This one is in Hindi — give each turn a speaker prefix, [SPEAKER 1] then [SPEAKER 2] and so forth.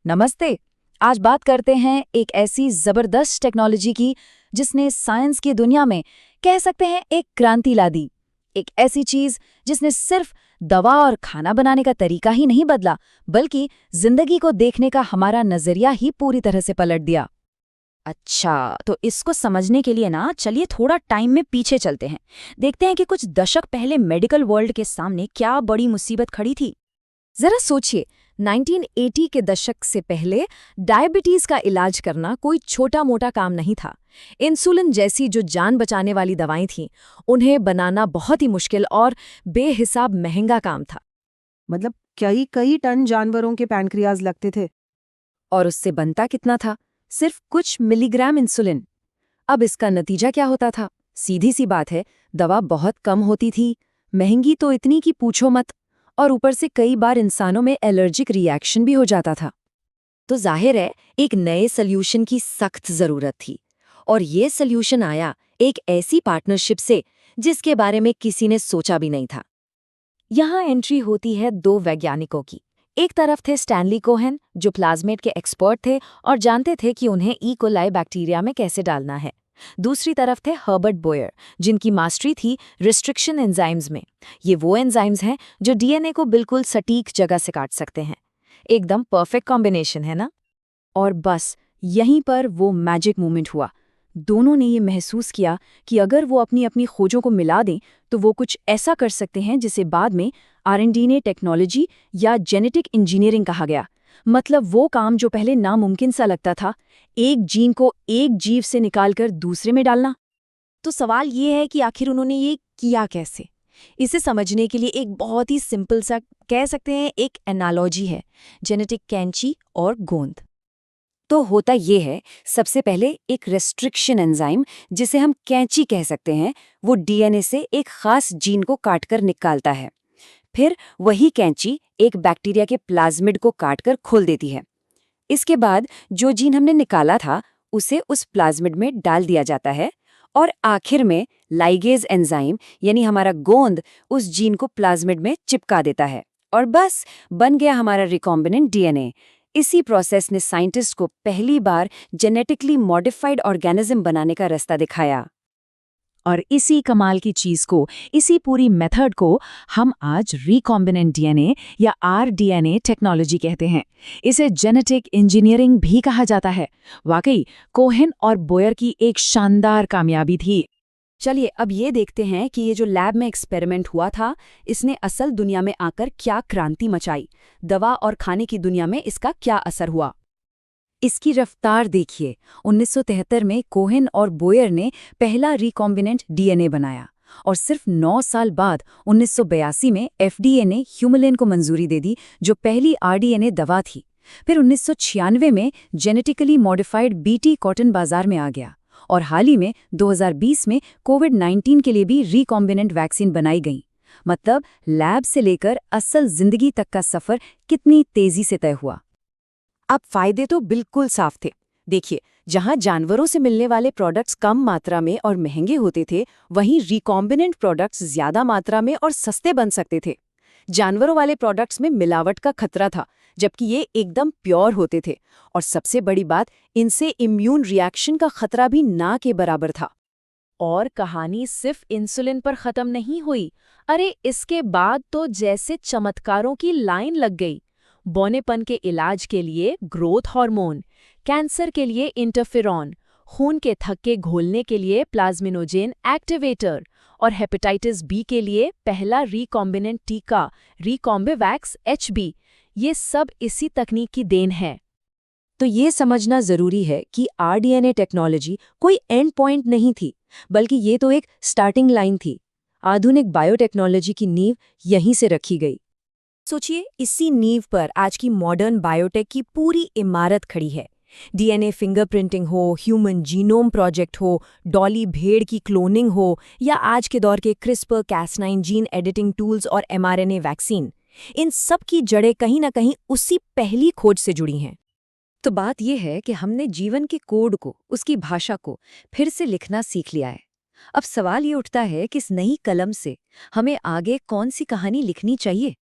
[SPEAKER 1] नमस्ते। आज बात करते हैं एक ऐसी जबरदस्त टेक्नोलॉजी की जिसने साइंस की दुनिया में कह सकते हैं एक क्रांति ला दी। एक ऐसी चीज जिसने सिर्फ दवा और खाना बनाने का तरीका ही नहीं बदला, बल्कि जिंदगी को देखने का हमारा नजरिया ही पूरी तरह से पलट दिया।
[SPEAKER 2] अच्छा, तो इसको समझने के लिए ना चलिए थोड़ा टाइम में पीछे चलते हैं। देखते हैं कि कुछ दशक पहले मेडिकल वर्ल्ड के सामने क्या बड़ी मुसीबत खड़ी थी।
[SPEAKER 1] जरा सोचिए, 1980 के दशक से पहले डायबिटीज का इलाज करना कोई छोटा मोटा काम नहीं था। इंसुलिन जैसी जो जान बचाने वाली दवाएं थीं, उन्हें बनाना बहुत ही मुश्किल और बेहिसाब महंगा काम था।
[SPEAKER 3] मतलब कई कई टन जानवरों के पैनक्रियाज लगते थे।
[SPEAKER 1] और उससे बनता कितना था? सिर्फ कुछ मिलीग्राम इंसुलिन। अब इसका नतीजा क्या होता था? सीधी सी बात है, दवा बहुत कम होती थी, महंगी तो इतनी कि पूछो मत, और ऊपर से कई बार इंसानों में एलर्जिक रिएक्शन भी हो जाता था। तो जाहिर है एक नए सल्यूशन की सख्त जरूरत थी। और ये सल्यूशन आया एक ऐसी पार्टनरशिप से जिसके बारे में किसी ने सोचा भी नहीं था। यहाँ एंट्री होती है दो वैज्ञानिकों की। एक तरफ थे स्टैनली कोहेन, जो प्लाज्मेट के एक्सपर्ट थे और जानते थे कि उन्हें ई कोलाई बैक्टीरिया में कैसे डालना है। दूसरी तरफ थे हर्बर्ट बोयर, जिनकी मास्टरी थी रिस्ट्रिक्शन एंजाइम्स में। ये वो एंजाइम्स हैं जो डीएनए को बिल्कुल सटीक जगह से काट सकते हैं। एकदम परफेक्ट कॉम्बिनेशन है ना? और बस यहीं पर वो मैजिक मोमेंट हुआ। दोनों ने ये महसूस किया कि अगर वो अपनी अपनी खोजों को मिला दें तो वो कुछ ऐसा कर सकते हैं जिसे बाद में आरएनडीए टेक्नोलॉजी या जेनेटिक इंजीनियरिंग कहा गया। मतलब वो काम जो पहले नामुमकिन सा लगता था, एक जीन को एक जीव से निकालकर दूसरे में डालना। तो सवाल ये है कि आखिर उन्होंने ये किया कैसे? इसे समझने के लिए एक बहुत ही सिंपल सा, कह सकते हैं एक एनालॉजी है, जेनेटिक कैंची और गोंद। तो होता ये है, सबसे पहले एक रेस्ट्रिक्शन एंजाइम, जिसे हम कैंची कह सकते हैं, वो डीएनए से एक खास जीन को काटकर निकालता है। फिर वही कैंची एक बैक्टीरिया के प्लाज्मिड को काटकर खोल देती है। इसके बाद जो जीन हमने निकाला था उसे उस प्लाज्मिड में डाल दिया जाता है और आखिर में लाइगेज एंजाइम यानी हमारा गोंद उस जीन को प्लाज्मिड में चिपका देता है और बस बन गया हमारा रिकॉम्बिनेंट डीएनए। इसी प्रोसेस ने साइंटिस्ट को पहली बार जेनेटिकली मॉडिफाइड ऑर्गेनिज्म बनाने का रास्ता दिखाया।
[SPEAKER 2] और इसी कमाल की चीज को, इसी पूरी मेथड को हम आज रिकॉम्बिनेंट डीएनए या आरडीएनए टेक्नोलॉजी कहते हैं। इसे जेनेटिक इंजीनियरिंग भी कहा जाता है। वाकई कोहेन और बोयर की एक शानदार कामयाबी थी।
[SPEAKER 1] चलिए अब ये देखते हैं कि ये जो लैब में एक्सपेरिमेंट हुआ था, इसने असल दुनिया में आकर क्या क्रांति मचाई। दवा और खाने की दुनिया में इसका क्या असर हुआ? इसकी रफ्तार देखिए। 1973 में कोहेन और बोयर ने पहला रिकॉम्बिनेंट डीएनए बनाया और सिर्फ 9 साल बाद 1982 में एफडीए ने ह्यूमलिन को मंजूरी दे दी, जो पहली आरडीएनए दवा थी। फिर 1996 में जेनेटिकली मॉडिफाइड बीटी कॉटन बाजार में आ गया और हाल ही में 2020 में कोविड-19 के लिए भी रिकॉम्बिनेंट वैक्सीन बनाई गई। मतलब लैब से लेकर असल जिंदगी तक का सफर कितनी तेजी से तय हुआ। अब फायदे तो बिल्कुल साफ थे। देखिए, जहां जानवरों से मिलने वाले प्रोडक्ट्स कम मात्रा में और महंगे होते थे, वहीं रिकॉम्बिनेंट प्रोडक्ट्स ज्यादा मात्रा में और सस्ते बन सकते थे। जानवरों वाले प्रोडक्ट्स में मिलावट का खतरा था, जबकि ये एकदम प्योर होते थे। और सबसे बड़ी बात, इनसे इम्यून रिएक्शन का खतरा भी ना के बराबर था। और कहानी सिर्फ इंसुलिन पर खत्म नहीं हुई। अरे इसके बाद तो जैसे चमत्कारों की लाइन लग गई। बौनेपन के इलाज के लिए ग्रोथ हार्मोन, कैंसर के लिए इंटरफेरॉन, खून के थक्के घोलने के लिए प्लाज्मिनोजेन एक्टिवेटर और हेपेटाइटिस बी के लिए पहला रिकॉम्बिनेंट टीका रिकॉम्बिवैक्स एचबी। ये सब इसी तकनीक की देन है। तो ये समझना जरूरी है कि आरडीएनए टेक्नोलॉजी कोई एंड पॉइंट नहीं थी, बल्कि ये तो एक स्टार्टिंग लाइन थी। आधुनिक बायोटेक्नोलॉजी की नींव यहीं से रखी गई। सोचिए, इसी नींव पर आज की मॉडर्न बायोटेक की पूरी इमारत खड़ी है। डीएनए फिंगरप्रिंटिंग हो, ह्यूमन जीनोम प्रोजेक्ट हो, डॉली भेड़ की क्लोनिंग हो, या आज के दौर के क्रिस्पर कैस9 जीन एडिटिंग टूल्स और एमआरएनए वैक्सीन, इन सब की जड़ें कहीं ना कहीं उसी पहली खोज से जुड़ी हैं। तो बात यह है कि हमने जीवन के कोड को, उसकी भाषा को फिर से लिखना सीख लिया है। अब सवाल ये उठता है कि इस नई कलम से हमें आगे कौन सी कहानी लिखनी चाहिए।